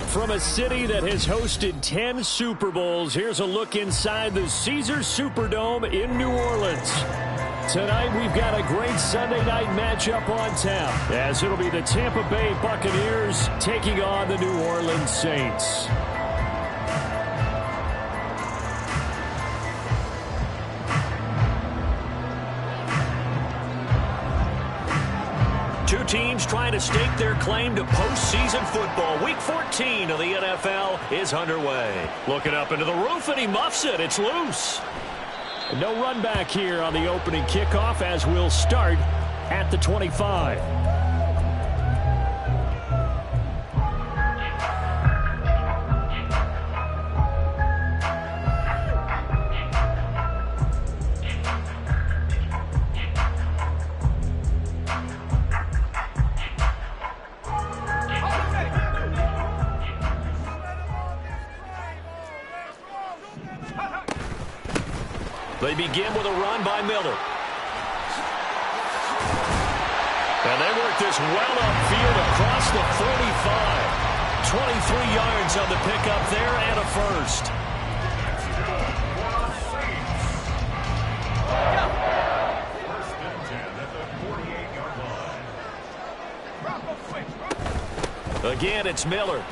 From a city that has hosted 10 Super Bowls, here's a look inside the Caesars Superdome in New Orleans. Tonight, we've got a great Sunday night matchup on tap, as it'll be the Tampa Bay Buccaneers taking on the New Orleans Saints. Two teams trying to stake their claim to postseason football. Week 14 of the NFL is underway. Looking up into the roof, and he muffs it. It's loose. No run back here on the opening kickoff, as we'll start at the 25. They begin with a run by Miller. And they work this well upfield across the 45. 23 yards on the pickup there and a first. Again, it's Miller.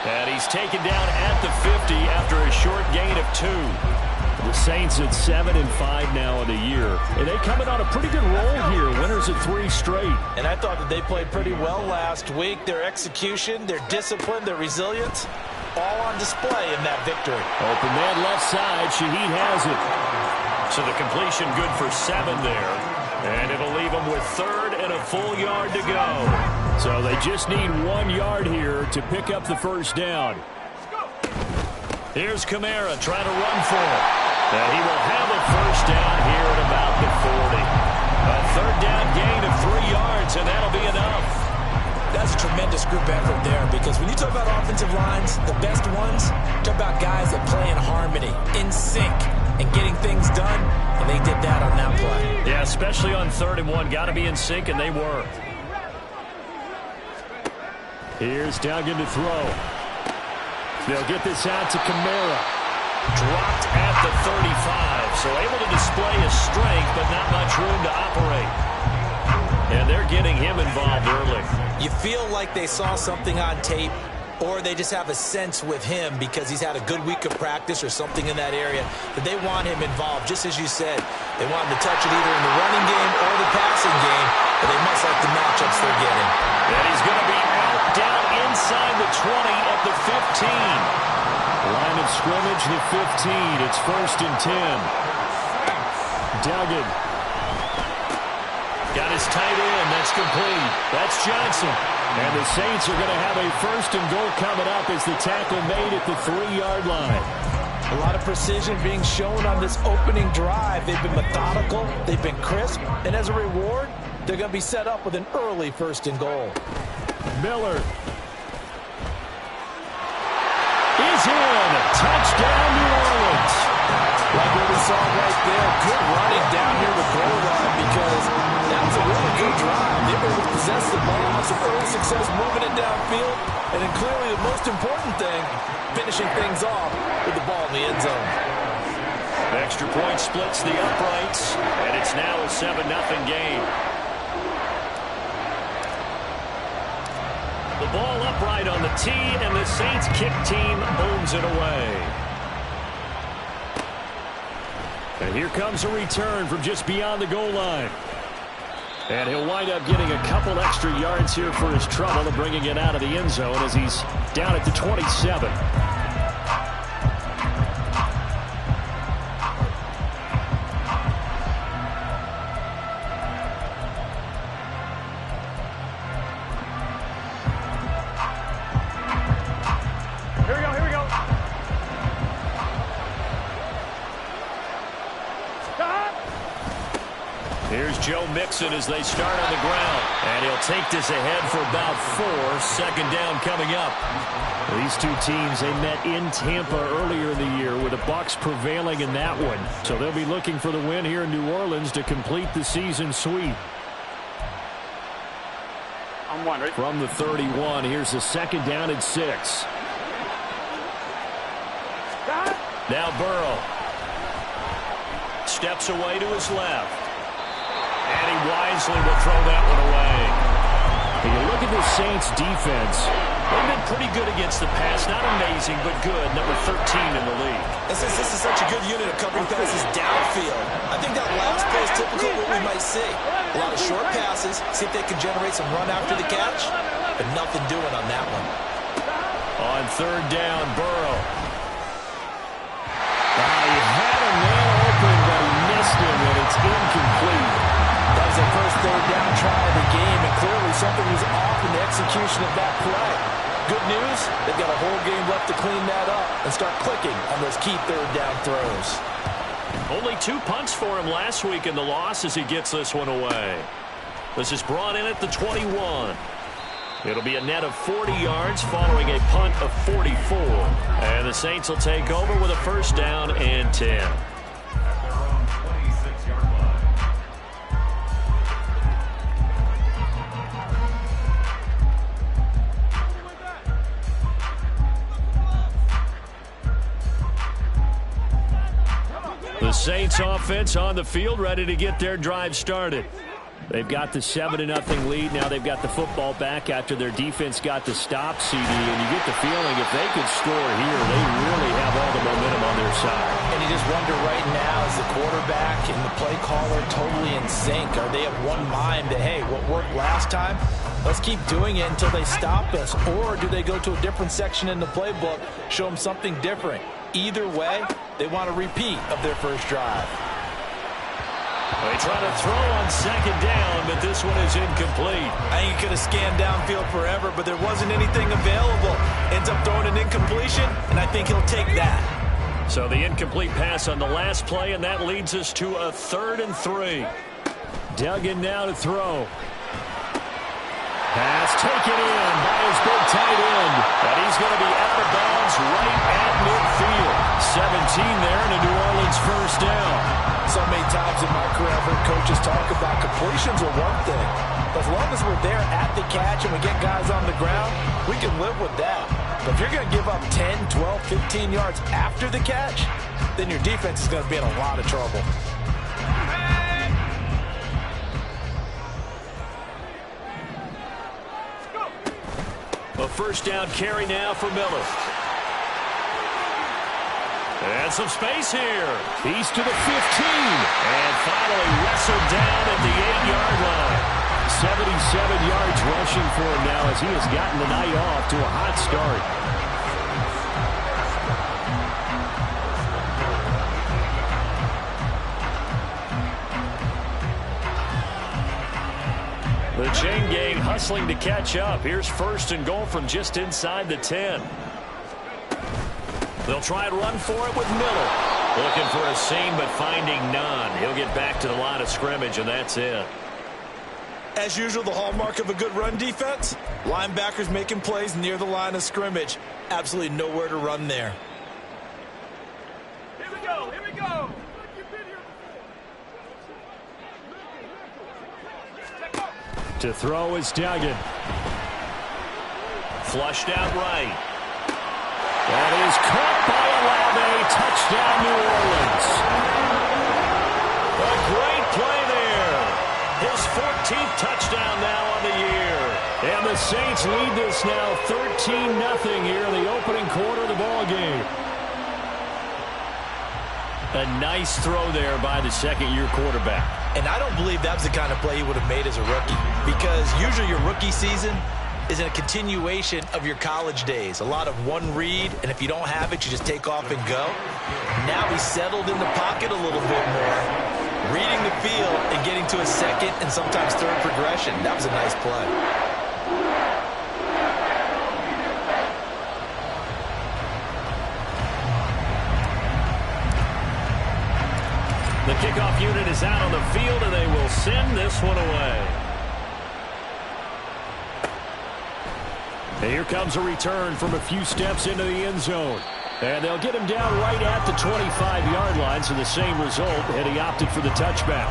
And he's taken down at the 50 after a short gain of 2. The Saints at 7-5 now in the year. And they coming on a pretty good roll here. Winners at 3 straight. And I thought that they played pretty well last week. Their execution, their discipline, their resilience, all on display in that victory. Open man left side. Shaheed has it. So the completion good for 7 there. And it'll leave them with 3rd and a full yard to go. So they just need 1 yard here to pick up the first down. Here's Kamara trying to run for it. And he will have a first down here at about the 40. A 3rd down gain of 3 yards, and that'll be enough. That's a tremendous group effort there, because when you talk about offensive lines, the best ones, talk about guys that play in harmony, in sync, and getting things done, and they did that on that play. Yeah, especially on 3rd and 1. Got to be in sync, and they were. Here's Duggan to throw. They'll get this out to Kamara. Dropped at the 35, so able to display his strength, but not much room to operate. And they're getting him involved early. You feel like they saw something on tape, or they just have a sense with him because he's had a good week of practice or something in that area that they want him involved. Just as you said, they want him to touch it either in the running game or the passing game, but they must like the matchups they're getting. And he's going to be out down inside the 20 at the 15. Line of scrimmage, the 15. It's 1st and 10. Duggan. Got his tight end. That's complete. That's Johnson. And the Saints are going to have a 1st and goal coming up as the tackle made at the 3-yard line. A lot of precision being shown on this opening drive. They've been methodical. They've been crisp. And as a reward, they're going to be set up with an early 1st and goal. Miller. Is in. Touchdown, New Orleans. Like what we saw right there, good running down here the goal line, because that was a really good drive. They were able to possess the ball, have some early success moving it downfield, and then clearly the most important thing, finishing things off with the ball in the end zone. Extra point splits the uprights, and it's now a 7-0 game. The ball upright on the tee, and the Saints kick team booms it away. And here comes a return from just beyond the goal line. And he'll wind up getting a couple extra yards here for his trouble and bringing it out of the end zone as he's down at the 27. Here's Joe Mixon as they start on the ground. And he'll take this ahead for about 4. 2nd down coming up. These two teams, they met in Tampa earlier in the year with the Bucs prevailing in that one. So they'll be looking for the win here in New Orleans to complete the season sweep. From the 31, here's a second down and 6. Now Burrow steps away to his left. And he wisely will throw that one away. When you look at the Saints defense, they've been pretty good against the pass. Not amazing, but good. Number 13 in the league. And since this is such a good unit of covering passes downfield, I think that last play is typical of what we might see. A lot of short passes, see if they can generate some run after the catch, but nothing doing on that one. On third down, Burrow. He had a man open, but he missed him, and it's incomplete. That was their first third down try of the game, and clearly something was off in the execution of that play. Good news, they've got a whole game left to clean that up and start clicking on those key third down throws. Only 2 punts for him last week in the loss as he gets this one away. This is brought in at the 21. It'll be a net of 40 yards following a punt of 44. And the Saints will take over with a first down and 10. The Saints offense on the field, ready to get their drive started. They've got the 7-0 lead. Now they've got the football back after their defense got the stop, CD. And you get the feeling if they could score here, they really have all the momentum on their side. And you just wonder right now, is the quarterback and the play caller totally in sync? Are they of one mind that, hey, what worked last time, let's keep doing it until they stop us? Or do they go to a different section in the playbook, show them something different? Either way, they want a repeat of their first drive. They try to throw on second down, but this one is incomplete. I think he could have scanned downfield forever, but there wasn't anything available. Ends up throwing an incompletion, and I think he'll take that. So the incomplete pass on the last play, and that leads us to a 3rd and 3. Duggan now to throw. Pass taken in by his big tight end. And he's going to be out of bounds right at midfield. 17 there and a New Orleans first down. So many times in my career I've heard coaches talk about completions are one thing. As long as we're there at the catch and we get guys on the ground, we can live with that. But if you're going to give up 10, 12, 15 yards after the catch, then your defense is going to be in a lot of trouble. A first down carry now for Miller. And some space here. He's to the 15. And finally wrestled down at the 8-yard line. 77 yards rushing for him now as he has gotten the night off to a hot start. The chain gang hustling to catch up. Here's 1st and goal from just inside the 10. They'll try and run for it with Miller. Looking for a seam, but finding none. He'll get back to the line of scrimmage, and that's it. As usual, the hallmark of a good run defense, linebackers making plays near the line of scrimmage. Absolutely nowhere to run there. Here we go, here we go. To throw is Duggan. Flushed out right. That is caught by Olave. Touchdown, New Orleans. A great play there. His 14th touchdown now on the year. And the Saints lead this now 13-0 here in the opening quarter of the ball game. A nice throw there by the second-year quarterback. And I don't believe that was the kind of play he would have made as a rookie, because usually your rookie season is a continuation of your college days. A lot of one read, and if you don't have it, you just take off and go. Now he's settled in the pocket a little bit more, reading the field and getting to a second and sometimes third progression. That was a nice play. The kickoff unit is out on the field, and they will send this one away. And here comes a return from a few steps into the end zone. And they'll get him down right at the 25-yard line, so the same result, and he opted for the touchback.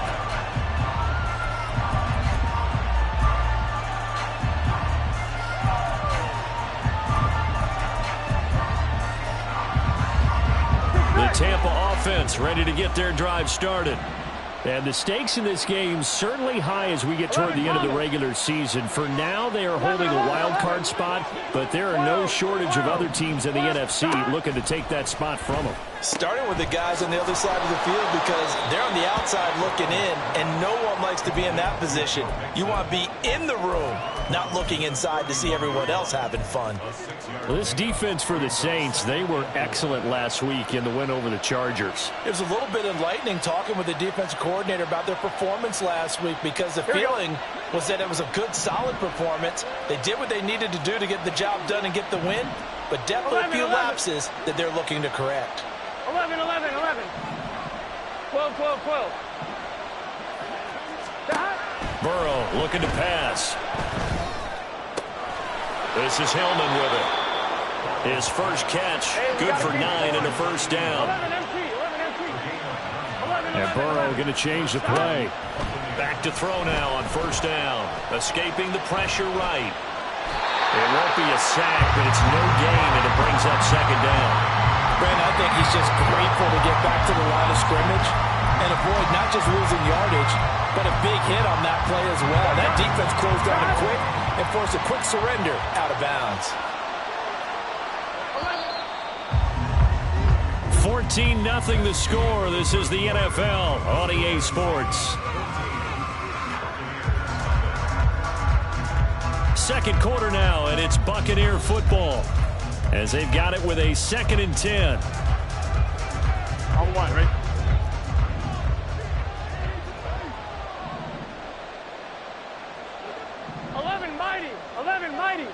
defense ready to get their drive started. And the stakes in this game certainly high as we get toward the end of the regular season. For now, they are holding a wild card spot, but there are no shortage of other teams in the NFC looking to take that spot from them. Starting with the guys on the other side of the field because they're on the outside looking in, and no one likes to be in that position. You want to be in the room, not looking inside to see everyone else having fun. Well, this defense for the Saints, they were excellent last week in the win over the Chargers. It was a little bit enlightening talking with the defensive coordinator about their performance last week because the feeling was that it was a good, solid performance. They did what they needed to do to get the job done and get the win, but definitely a few lapses that they're looking to correct. 11, 11, 11. 12, 12, 12. Burrow looking to pass. This is Hillman with it. His first catch, good for 9 and a first down. 11 MT, 11 MT. 11, And Burrow going to change the play. Back to throw now on first down. Escaping the pressure right. It won't be a sack, but it's no gain, and it brings up second down. Brandon, I think he's just grateful to get back to the line of scrimmage and avoid not just losing yardage, but a big hit on that play as well. That defense closed down it quick and forced a quick surrender out of bounds. 14-0 the score. This is the NFL on EA Sports. Second quarter now, and it's Buccaneer football as they've got it with a 2nd and 10. On one, right? Mighty.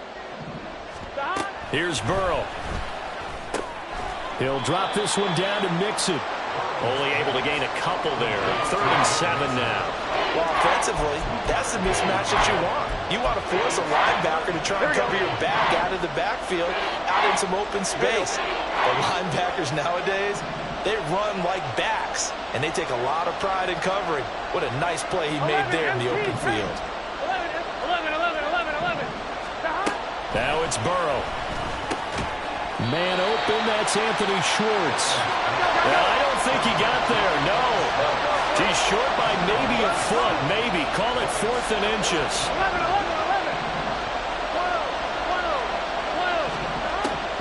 Here's Burrow. He'll drop this one down to Mixon. Only able to gain a couple there. 3rd and 7 now. Well, offensively, that's the mismatch that you want. You want to force a linebacker to try and cover your back out of the backfield, out in some open space. The linebackers nowadays, they run like backs, and they take a lot of pride in covering. What a nice play he made there in the open field. 11. Now it's Burrow. Man open, that's Anthony Schwartz. Well, I don't think he got there, no. He's short by maybe a foot, maybe. Call it 4th and inches.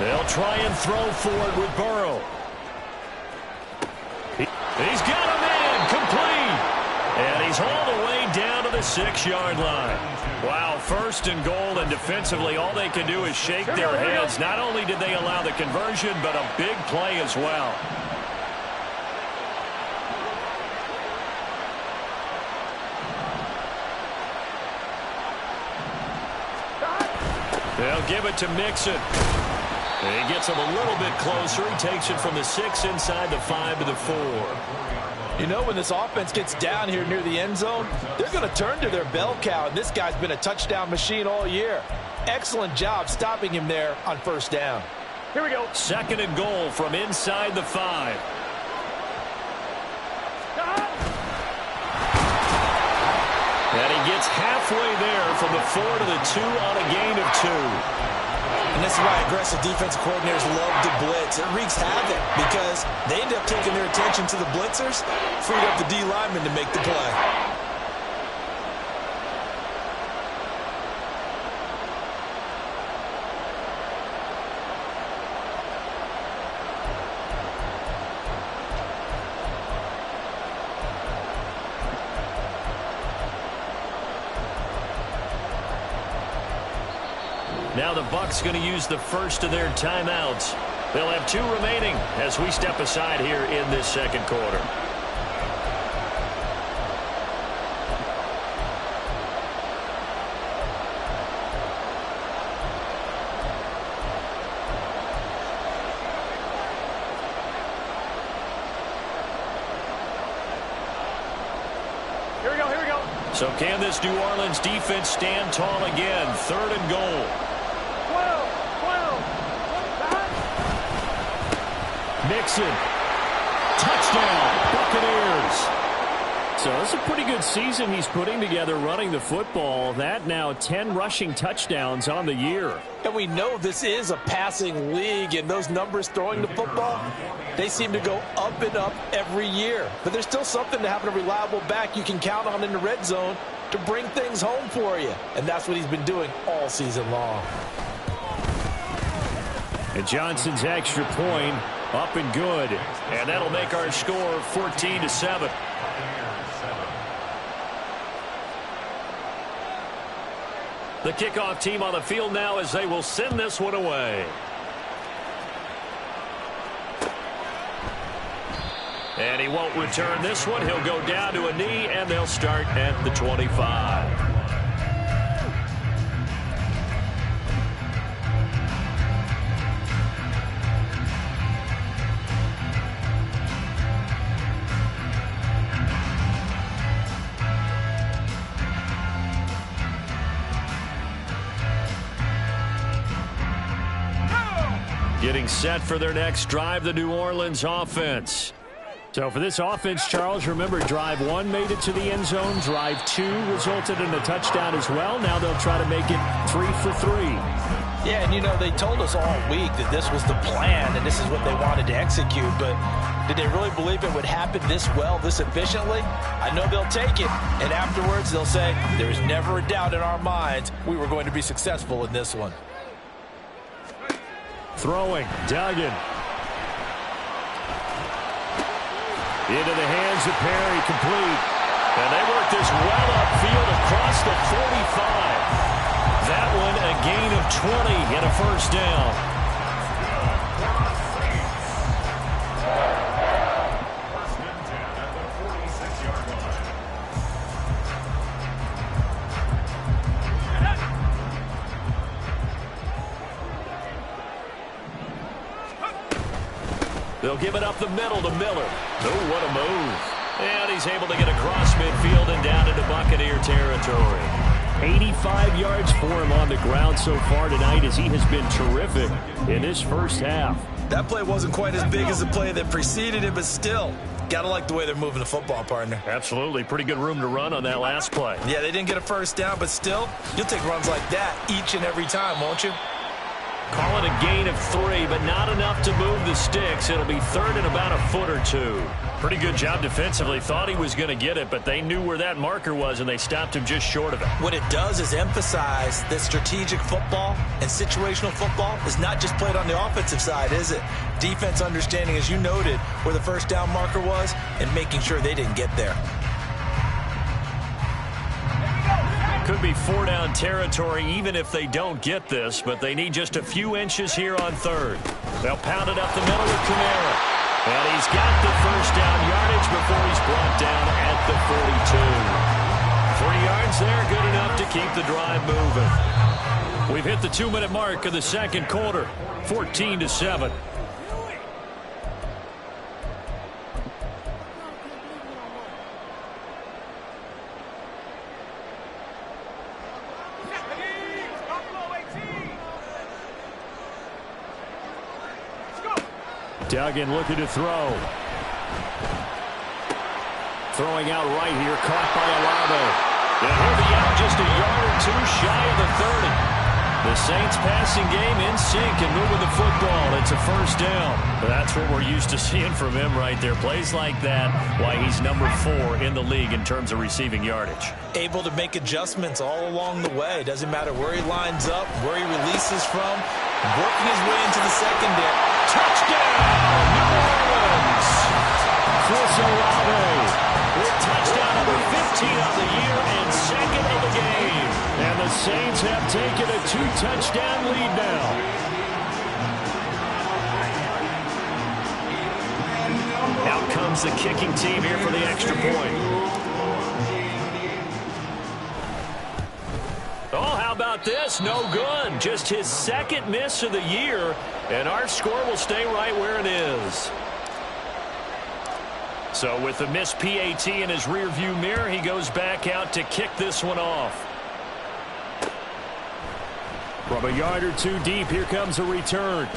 11. They'll try and throw for it with Burrow. He's got a man, complete. And he's hauled away down to the 6-yard line. Wow, 1st and goal, and defensively all they can do is shake their heads. Not only did they allow the conversion, but a big play as well. They'll give it to Mixon. He gets him a little bit closer. He takes it from the 6 inside the 5 to the 4. You know, when this offense gets down here near the end zone, they're going to turn to their bell cow, and this guy's been a touchdown machine all year. Excellent job stopping him there on first down. Here we go. 2nd and goal from inside the 5. And he gets halfway there from the 4 to the 2 on a gain of 2. And this is why aggressive defensive coordinators love to blitz. It wreaks havoc because they end up taking their attention to the blitzers, freed up the D lineman to make the play. Now the Bucs going to use the first of their timeouts. They'll have 2 remaining as we step aside here in this second quarter. Here we go. So can this New Orleans defense stand tall again? 3rd and goal. 12. Mixon. Touchdown, Buccaneers. So it's a pretty good season he's putting together running the football. That now 10 rushing touchdowns on the year. And we know this is a passing league, and those numbers throwing the football, they seem to go up and up every year. But there's still something to having a reliable back you can count on in the red zone to bring things home for you. And that's what he's been doing all season long. And Johnson's extra point up and good. And that'll make our score 14-7. The kickoff team on the field now as they will send this one away. And he won't return this one. He'll go down to a knee, and they'll start at the 25. Getting set for their next drive, the New Orleans offense. So for this offense, Charles, remember, drive 1 made it to the end zone. Drive 2 resulted in a touchdown as well. Now they'll try to make it 3 for 3. Yeah, and you know, they told us all week that this was the plan and this is what they wanted to execute, but did they really believe it would happen this well, this efficiently? I know they'll take it, and afterwards they'll say, there's never a doubt in our minds we were going to be successful in this one. Throwing, Duggan. Into the hands of Perry, complete. And they work this well upfield across the 45. That one a gain of 20 and a first down. They'll give it up the middle to Miller. Oh, what a move. And he's able to get across midfield and down into Buccaneer territory. 85 yards for him on the ground so far tonight as he has been terrific in this first half. That play wasn't quite as big as the play that preceded it, but still, got to like the way they're moving the football, partner. Absolutely. Pretty good room to run on that last play. Yeah, they didn't get a first down, but still, you'll take runs like that each and every time, won't you? Call it a gain of 3, but not enough to move the sticks. It'll be third and about a foot or 2. Pretty good job defensively. Thought he was going to get it, but they knew where that marker was, and they stopped him just short of it. What it does is emphasize that strategic football and situational football is not just played on the offensive side, is it? Defense understanding, as you noted, where the first down marker was and making sure they didn't get there. Could be 4-down territory even if they don't get this, but they need just a few inches here on third. They'll pound it up the middle with Kamara. And he's got the first down yardage before he's brought down at the 42. 3 yards there, good enough to keep the drive moving. We've hit the 2-minute mark of the second quarter, 14-7. Duggan looking to throw. Throwing out right here, caught by Olave. And he'll be out just a yard or 2 shy of the 30. The Saints passing game in sync and moving the football. It's a first down. That's what we're used to seeing from him right there. Plays like that, why he's number 4 in the league in terms of receiving yardage. Able to make adjustments all along the way. Doesn't matter where he lines up, where he releases from, working his way into the secondary. Touchdown, New Orleans! Chris Olave with touchdown number 15 on the year and second of the game. And the Saints have taken a 2-touchdown lead now. Out comes the kicking team here for the extra point. Oh, how about this? No good. Just his second miss of the year, and our score will stay right where it is. So with the missed PAT in his rearview mirror, he goes back out to kick this one off. From a yard or 2 deep, here comes a return.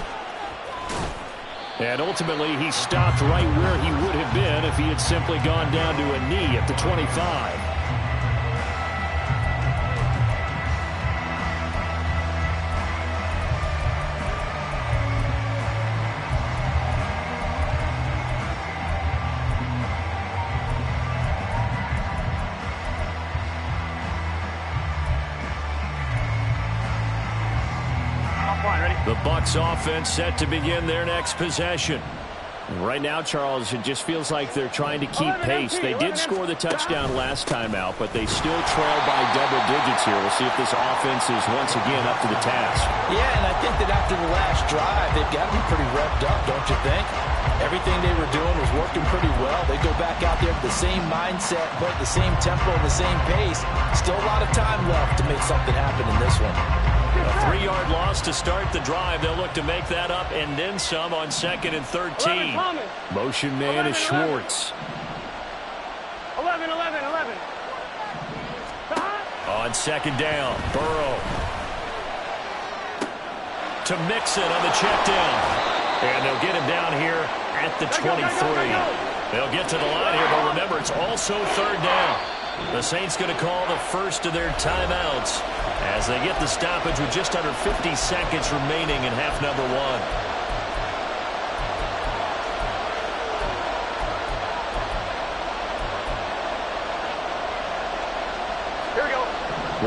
And ultimately, he stopped right where he would have been if he had simply gone down to a knee at the 25. The Bucs offense set to begin their next possession. Right now, Charles, it just feels like they're trying to keep pace. They did score the touchdown last time out, but they still trail by double digits here. We'll see if this offense is once again up to the task. Yeah, and I think that after the last drive, they've got to be pretty revved up, don't you think? Everything they were doing was working pretty well. They go back out there with the same mindset, but the same tempo and the same pace. Still a lot of time left to make something happen in this one. A 3-yard loss to start the drive. They'll look to make that up and then some on 2nd and 13. Motion man is Schwartz. 11. On 2nd down, Burrow. To Mixon on the check down. And they'll get him down here at the 23. They'll get to the line here, but remember, it's also 3rd down. The Saints going to call the first of their timeouts as they get the stoppage with just under 50 seconds remaining in half number 1. Here we go.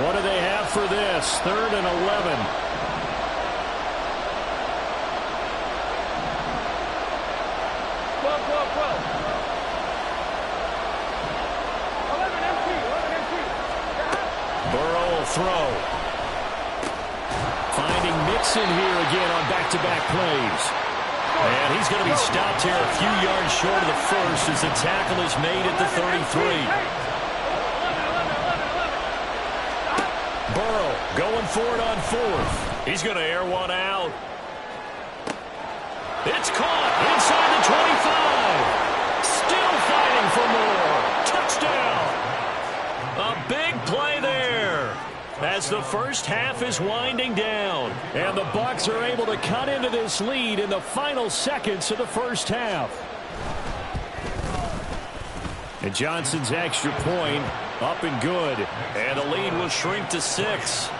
What do they have for this? 3rd and 11. 11 empty. Burrow will throw. Finding Mixon here again on back-to-back plays. And he's going to be stopped here a few yards short of the first as the tackle is made at the 33. Burrow going for it on 4th. He's going to air one out. It's caught inside the 25. Still fighting for more. Touchdown. A big play there as the first half is winding down. And the Bucs are able to cut into this lead in the final seconds of the first half. And Johnson's extra point up and good. And the lead will shrink to 6.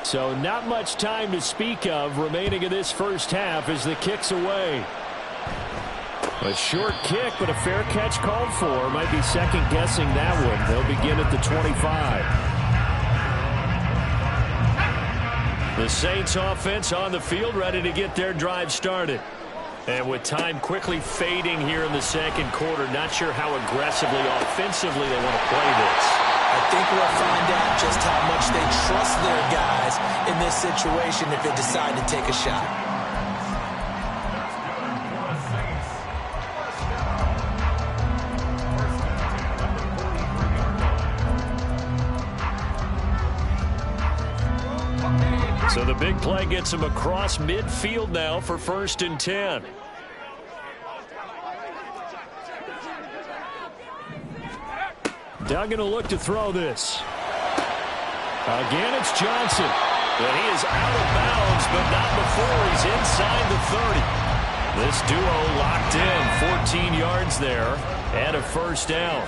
So not much time to speak of remaining in this first half as the kick's away. A short kick, but a fair catch called for. Might be second-guessing that one. They'll begin at the 25. The Saints offense on the field, ready to get their drive started. And with time quickly fading here in the second quarter, not sure how aggressively, offensively they want to play this. I think we'll find out just how much they trust their guys in this situation if they decide to take a shot. So the big play gets him across midfield now for 1st and 10. Doug going to look to throw this. Again, it's Johnson. But he is out of bounds, but not before he's inside the 30. This duo locked in, 14 yards there, and a first down.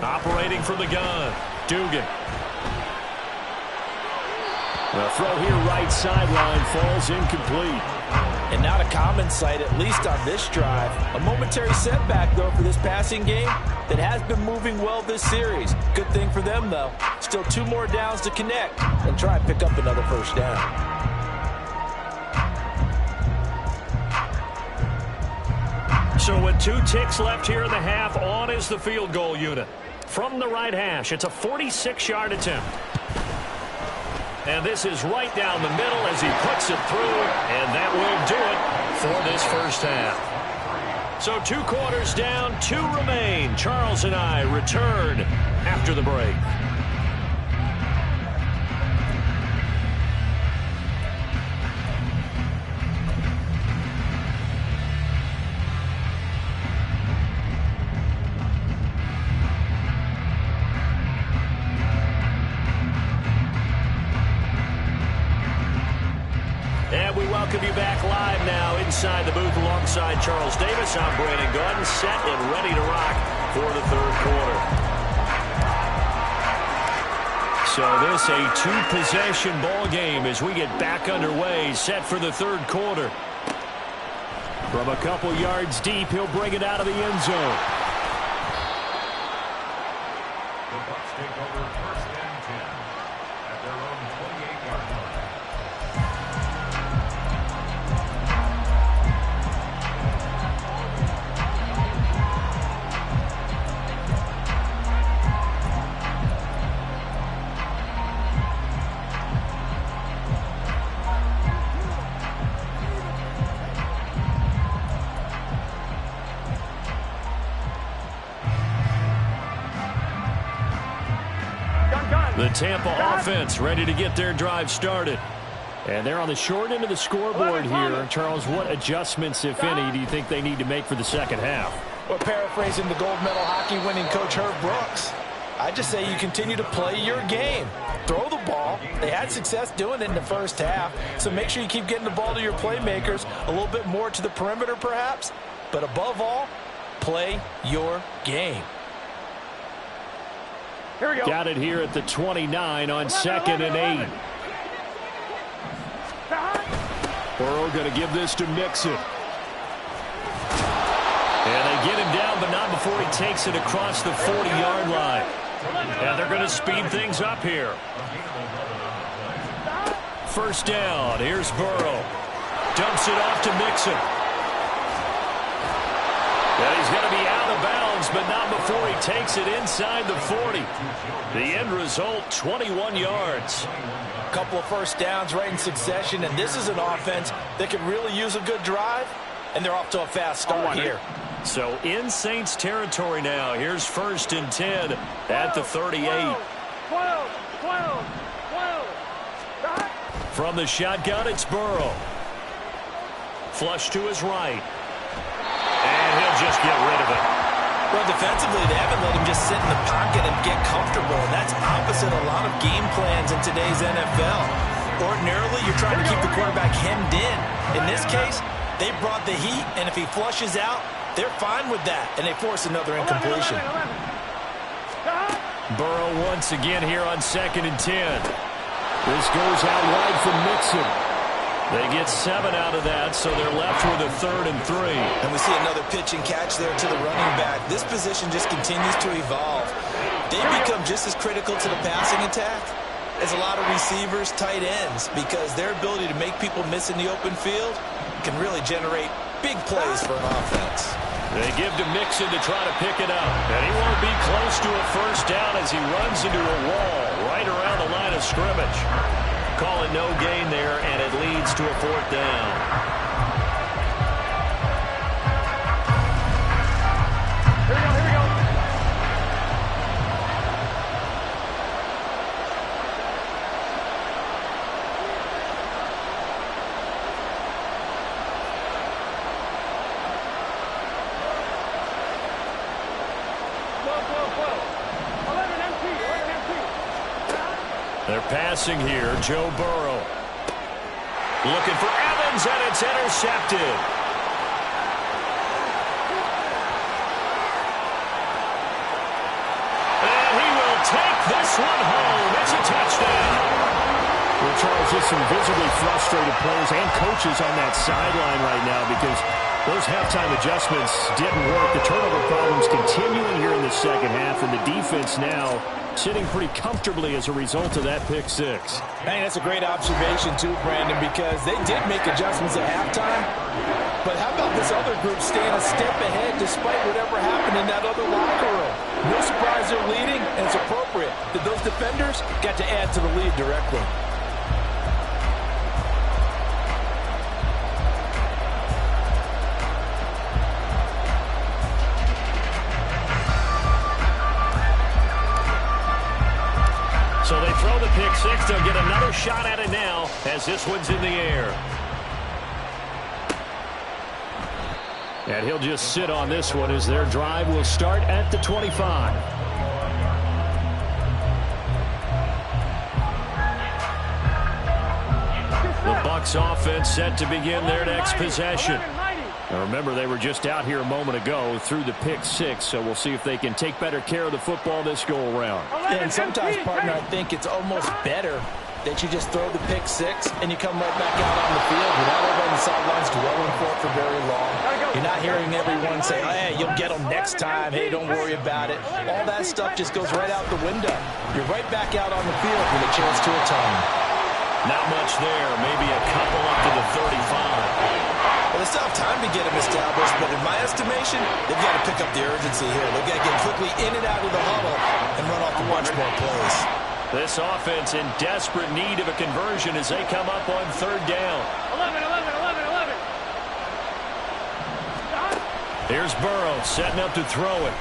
Operating from the gun, Dugan. The throw here right sideline falls incomplete. And not a common sight, at least on this drive. A momentary setback, though, for this passing game that has been moving well this series. Good thing for them, though. Still 2 more downs to connect and try and pick up another first down. So with 2 ticks left here in the half, on is the field goal unit. From the right hash, it's a 46-yard attempt. And this is right down the middle as he puts it through, and that will do it for this first half. So 2 quarters down, 2 remain. Charles and I return after the break. Alongside Charles Davis, I'm Brandon Gunn, set and ready to rock for the third quarter. So this a two-possession ball game as we get back underway, set for the third quarter. From a couple yards deep, he'll bring it out of the end zone. The Bucs take over first and 10 at their own 28-yard line. The Tampa offense ready to get their drive started. And they're on the short end of the scoreboard here. Charles, what adjustments, if any, do you think they need to make for the second half? Well, paraphrasing the gold medal hockey winning coach Herb Brooks, I just say you continue to play your game. Throw the ball. They had success doing it in the first half, so make sure you keep getting the ball to your playmakers, a little bit more to the perimeter perhaps, but above all, play your game. Here we go. Got it here at the 29 on 2nd and 8. Burrow going to give this to Mixon. And they get him down, but not before he takes it across the 40-yard line. And they're going to speed things up here. First down. Here's Burrow. Dumps it off to Mixon. And he's going to be out of bounds, but not before he takes it inside the 40. The end result, 21 yards. A couple of first downs right in succession, and this is an offense that can really use a good drive, and they're off to a fast start here. So in Saints territory now. Here's 1st and 10 at the 38. 12. From the shotgun, it's Burrow. Flush to his right. And he'll just get rid of it. Well, defensively, they haven't let him just sit in the pocket and get comfortable, and that's opposite a lot of game plans in today's NFL. Ordinarily, you're trying to keep the quarterback hemmed in. In this case, they brought the heat, and if he flushes out, they're fine with that, and they force another incompletion. 11. Burrow once again here on 2nd and 10. This goes out wide from Mixon. They get 7 out of that, so they're left with a 3rd and 3. And we see another pitch and catch there to the running back. This position just continues to evolve. They become just as critical to the passing attack as a lot of receivers, tight ends, because their ability to make people miss in the open field can really generate big plays for an offense. They give to Mixon to try to pick it up. And he won't be close to a first down as he runs into a wall right around the line of scrimmage. Call it no gain there, and it leads to a 4th down. Here we go. They're passing here. Joe Burrow. Looking for Evans, and it's intercepted. And he will take this one home. It's a touchdown. Well, Charles, just some visibly frustrated players and coaches on that sideline right now because those halftime adjustments didn't work. The turnover problems continuing here in the second half, and the defense now sitting pretty comfortably as a result of that pick six. Man, that's a great observation too, Brandon, because they did make adjustments at halftime. But how about this other group staying a step ahead despite whatever happened in that other locker room? No surprise they're leading, and it's appropriate that those defenders got to add to the lead directly. So they throw the pick six. They'll get another shot at it now as this one's in the air. And he'll just sit on this one as their drive will start at the 25. The Bucs offense set to begin their next possession. Now remember, they were just out here a moment ago through the pick six, so we'll see if they can take better care of the football this go-around. And sometimes, partner, I think it's almost better that you just throw the pick six and you come right back out on the field. You're not over on the sidelines dwelling for very long. You're not hearing everyone say, hey, you'll get them next time. Hey, don't worry about it. All that stuff just goes right out the window. You're right back out on the field with a chance to atone. Not much there. Maybe a couple up to the 35. Well, they still have time to get him established, but in my estimation, they've got to pick up the urgency here. They've got to get quickly in and out of the huddle and run off a bunch more plays. This offense in desperate need of a conversion as they come up on third down. 11, 11, 11, 11. Here's Burrow setting up to throw it.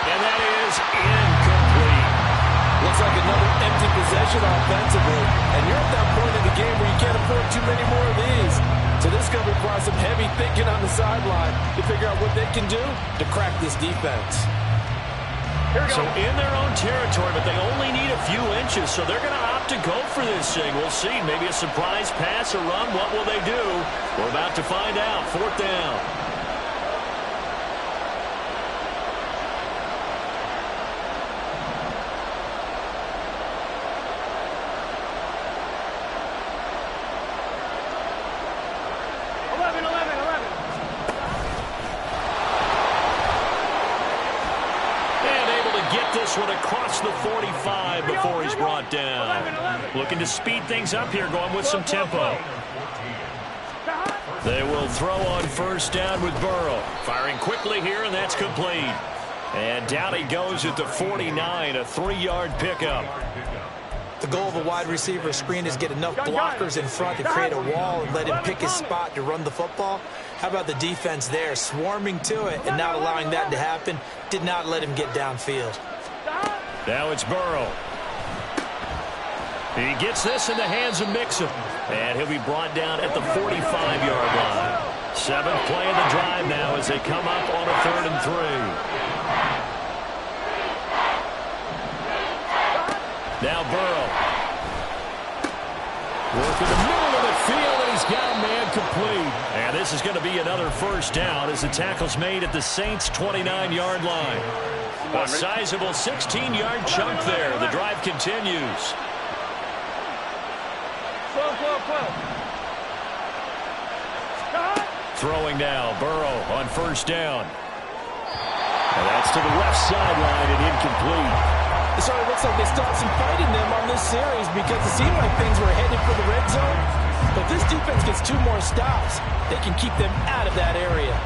And that is incomplete. Looks like another empty possession offensively. And you're at that point in the game where you can't afford too many more of these. So this is going to require some heavy thinking on the sideline to figure out what they can do to crack this defense. So in their own territory, but they only need a few inches, so they're going to opt to go for this thing. We'll see. Maybe a surprise pass or run. What will they do? We're about to find out. Fourth down. This one across the 45 before he's brought down. Looking to speed things up here, going with some tempo. They will throw on first down with Burrow. Firing quickly here, and that's complete. And down he goes at the 49, a 3-yard pickup. The goal of a wide receiver screen is get enough blockers in front to create a wall and let him pick his spot to run the football. How about the defense there, swarming to it and not allowing that to happen? Did not let him get downfield. Now it's Burrow. He gets this in the hands of Mixon. And he'll be brought down at the 45-yard line. 7th play of the drive now as they come up on a 3rd and 3. Now Burrow. Working the middle of the field, and he's got a man complete. And this is going to be another first down as the tackle's made at the Saints' 29-yard line. A sizable 16-yard chunk there. The drive continues. Throwing now, Burrow on first down. And that's to the left sideline and incomplete. It sort of looks like they still have some fight in them on this series because it seemed like things were headed for the red zone. But this defense gets 2 more stops. They can keep them out of that area.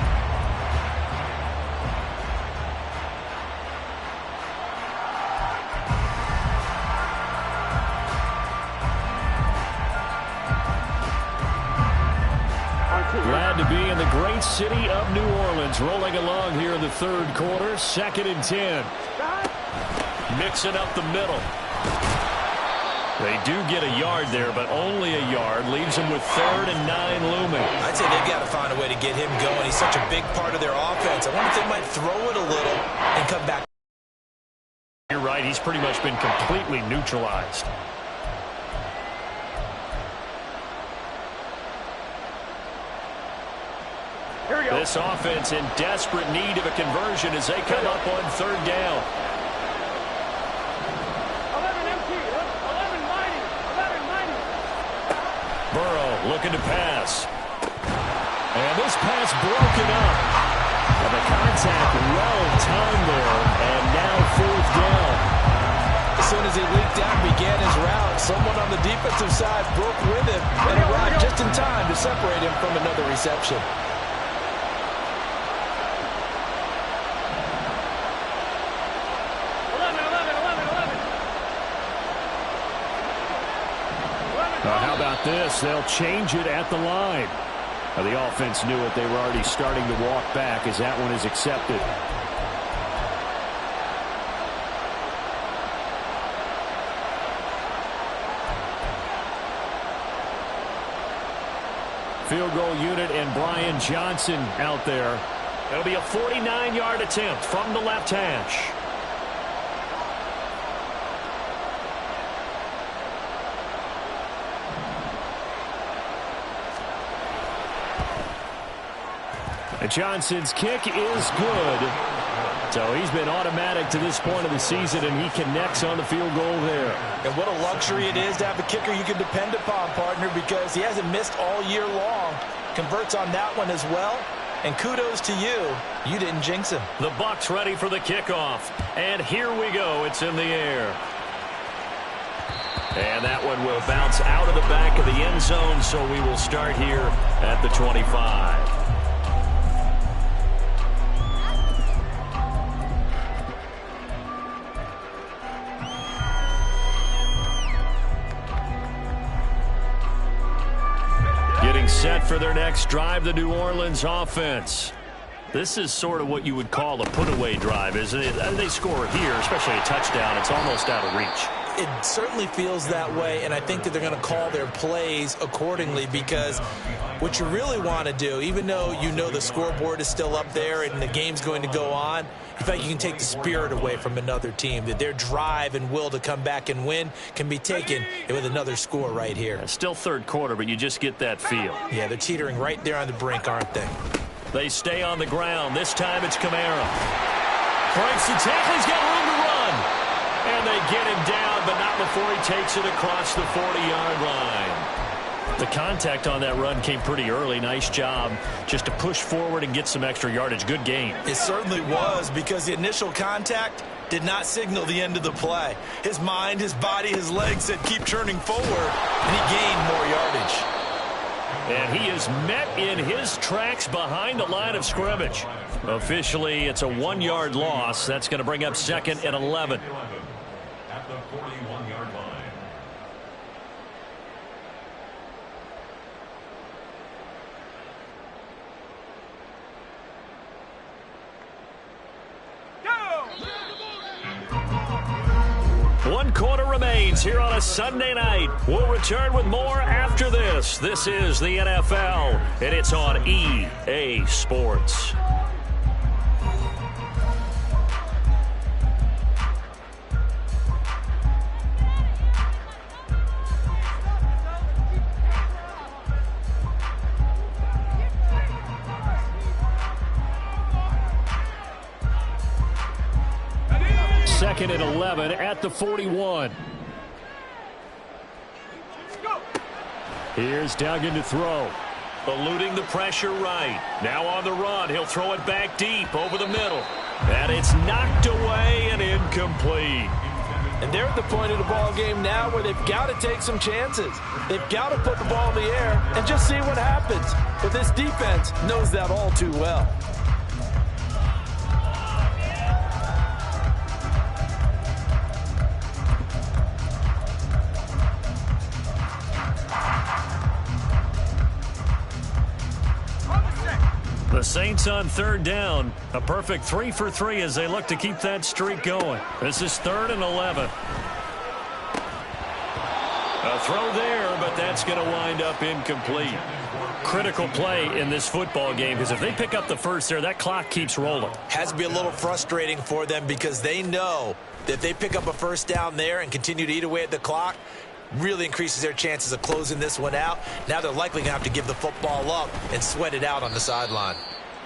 Glad to be in the great city of New Orleans, rolling along here in the 3rd quarter. 2nd and 10. Mixing up the middle. They do get a yard there, but only a yard. Leaves them with 3rd and 9 looming. I'd say they've got to find a way to get him going. He's such a big part of their offense. I wonder if they might throw it a little and come back. You're right. He's pretty much been completely neutralized. This offense in desperate need of a conversion as they come up on 3rd down. 11 empty, 11 mighty, 11 mighty. Burrow looking to pass. And this pass broken up. And the contact well timed there. And now 4th down. As soon as he leaked out and began his route, someone on the defensive side broke with him and arrived just in time to separate him from another reception. How about this? They'll change it at the line. Now, the offense knew it. They were already starting to walk back as that one is accepted. Field goal unit and Brian Johnson out there. It'll be a 49-yard attempt from the left hash. And Johnson's kick is good. So he's been automatic to this point of the season, and he connects on the field goal there. And what a luxury it is to have a kicker you can depend upon, partner, because he hasn't missed all year long. Converts on that one as well. And kudos to you. You didn't jinx him. The Bucs ready for the kickoff. And here we go. It's in the air. And that one will bounce out of the back of the end zone, so we will start here at the 25. Getting set for their next drive, the New Orleans offense. This is sort of what you would call a put-away drive, isn't it? They score here, especially a touchdown. It's almost out of reach. It certainly feels that way, and I think that they're going to call their plays accordingly, because what you really want to do, even though you know the scoreboard is still up there and the game's going to go on, in fact, you can take the spirit away from another team, that their drive and will to come back and win can be taken with another score right here. Still third quarter, but you just get that feel. Yeah, they're teetering right there on the brink, aren't they? They stay on the ground. This time it's Kamara. Breaks the tackle. He's got room to run. And they get him down, but not before he takes it across the 40-yard line. The contact on that run came pretty early. Nice job just to push forward and get some extra yardage. Good game. It certainly was, because the initial contact did not signal the end of the play. His mind, his body, his legs said keep churning forward, and he gained more yardage. And he is met in his tracks behind the line of scrimmage. Officially, it's a 1-yard loss. That's going to bring up 2nd and 11. At the 41-yard line. One quarter remains here on a Sunday night. We'll return with more after this. This is the NFL, and it's on EA Sports. Second and 11 at the 41. Here's Duggan to throw. Eluding the pressure right. Now on the run. He'll throw it back deep over the middle. And it's knocked away and incomplete. And they're at the point of the ball game now where they've got to take some chances. They've got to put the ball in the air and just see what happens. But this defense knows that all too well. The Saints on third down. A perfect 3 for 3 as they look to keep that streak going. This is 3rd and 11. A throw there, but that's going to wind up incomplete. Critical play in this football game, because if they pick up the first there, that clock keeps rolling. Has to be a little frustrating for them, because they know that if they pick up a first down there and continue to eat away at the clock, really increases their chances of closing this one out. Now they're likely going to have to give the football up and sweat it out on the sideline.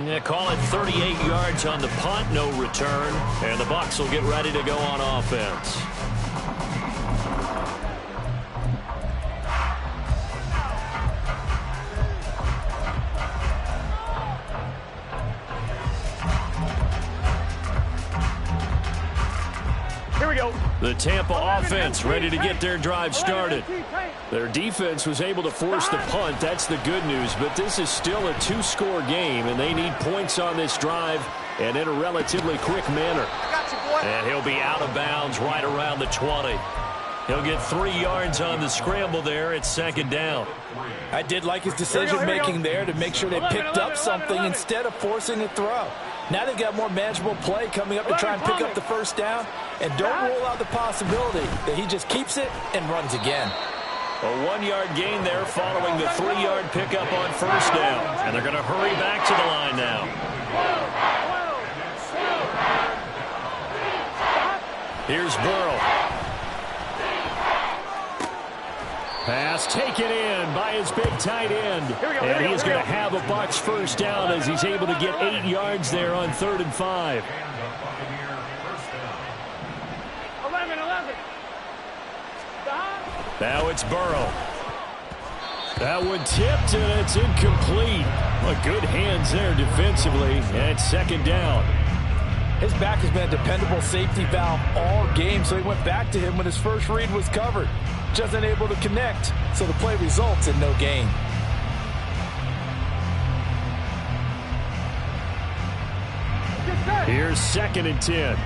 Yeah, call it 38 yards on the punt, no return, and the Bucs will get ready to go on offense. Here we go. The Tampa offense ready to get their drive started. Their defense was able to force the punt. That's the good news. But this is still a 2-score game, and they need points on this drive and in a relatively quick manner. And he'll be out of bounds right around the 20. He'll get 3 yards on the scramble there. It's 2nd down. I did like his decision-making there to make sure they picked up something instead of forcing a throw. Now they've got more manageable play coming up to try and pick up the first down. And don't rule out the possibility that he just keeps it and runs again. A 1-yard gain there following the 3-yard pickup on first down. And they're going to hurry back to the line now. Here's Burrow. Pass taken in by his big tight end. And he is going to have a Bucs first down as he's able to get 8 yards there on 3rd and 5. 11. Now it's Burrow. That one tipped, and it's incomplete. Well, good hands there defensively, and it's 2nd down. His back has been a dependable safety valve all game, so he went back to him when his first read was covered. Just unable to connect, so the play results in no gain. Here's 2nd and 10.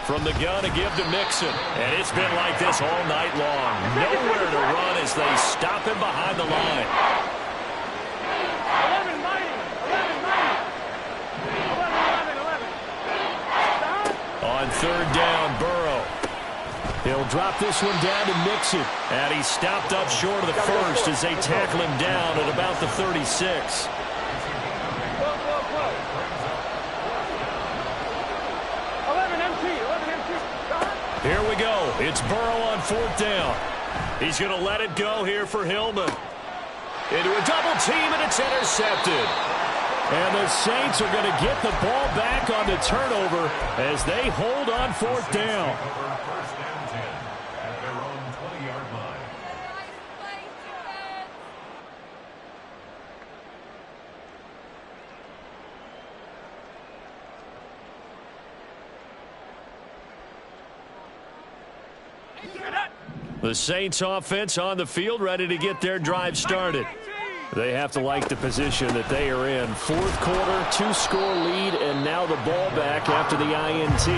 From the gun to give to Mixon. And it's been like this all night long. Nowhere to run as they stop him behind the line. 11. On 3rd down, Burrow. He'll drop this one down to Mixon. And he stopped up short of the first as they tackle him down at about the 36. Here we go. It's Burrow on 4th down. He's going to let it go here for Hillman. Into a double team, and it's intercepted. And the Saints are going to get the ball back on the turnover as they hold on 4th down. First and 10 at their own 20-yard line. The Saints offense on the field, ready to get their drive started. They have to like the position that they are in. 4th quarter, 2-score lead, and now the ball back after the INT.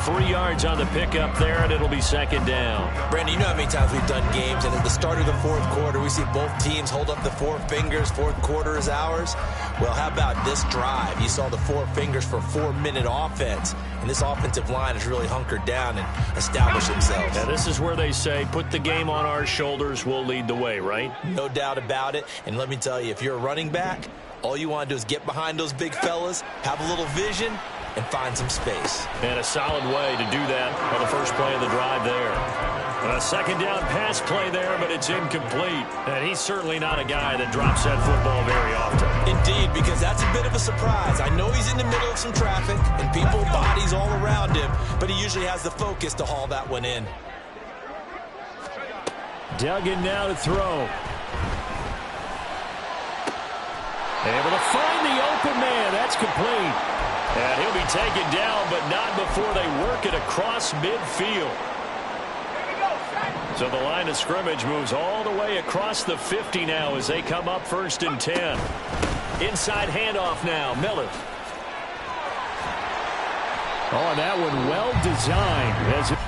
3 yards on the pickup there, and it'll be 2nd down. Brandon, you know how many times we've done games, and at the start of the 4th quarter, we see both teams hold up the 4 fingers. 4th quarter is ours. Well, how about this drive? You saw the 4 fingers for 4-minute offense, and this offensive line has really hunkered down and established themselves. Now, this is where they say, put the game on our shoulders, we'll lead the way, right? No doubt about it, and let me tell you, if you're a running back, all you want to do is get behind those big fellas, have a little vision, and find some space. And a solid way to do that on the first play of the drive there. A 2nd down pass play there, but it's incomplete. And he's certainly not a guy that drops that football very often. Indeed, because that's a bit of a surprise. I know he's in the middle of some traffic and people, bodies all around him, but he usually has the focus to haul that one in. Duggan now to throw. Able to find the open man. That's complete. And he'll be taken down, but not before they work it across midfield. So the line of scrimmage moves all the way across the 50 now as they come up 1st and 10. Inside handoff now, Miller. Oh, and that one well designed as it